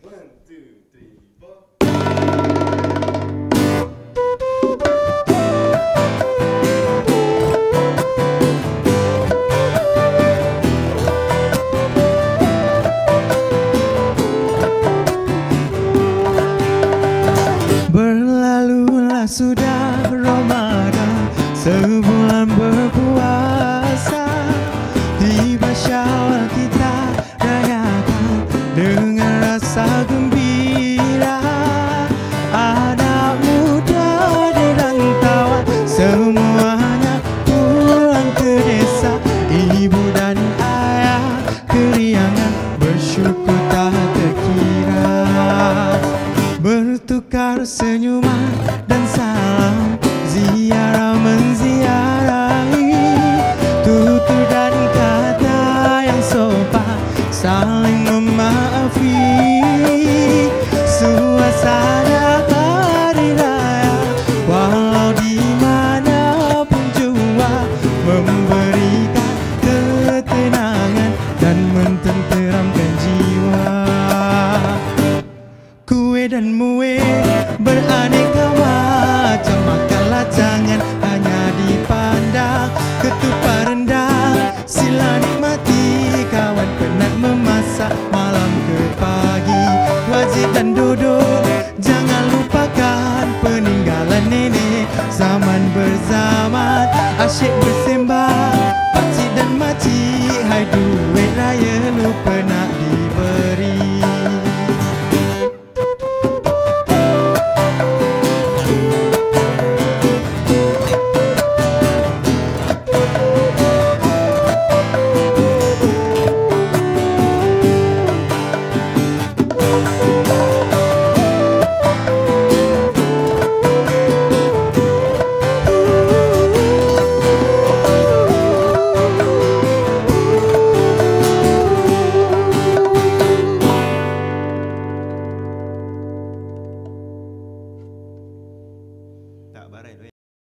One, two, three, four. Berlalulah sudah Ramadan, sebulan berpuasa. Tiba Syawal kita rayakan dengan rasa gembira. Anak muda di rantauan semuanya pulang ke desa. Ibu dan ayah keriangan bersyukur tak terkira. Bertukar senyuman dan salam, ziarah menziarahi, tutur dan kata yang sopan, saling memaafi. Suasana hari raya, walau di mana pun jua, memberikan ketenangan dan mententeramkan jiwa. Kue dan mue beraneka macam, makanlah jangan hanya dipandang. Ketupat rendang sila nikmati, kawan penat memasak malam ke pagi. Wajib dan duduk jangan lupakan peninggalan nenek. Zaman berzaman asyik bersembang, pakcik dan makcik, hai duit raya lupa nak diberi. Tak barai.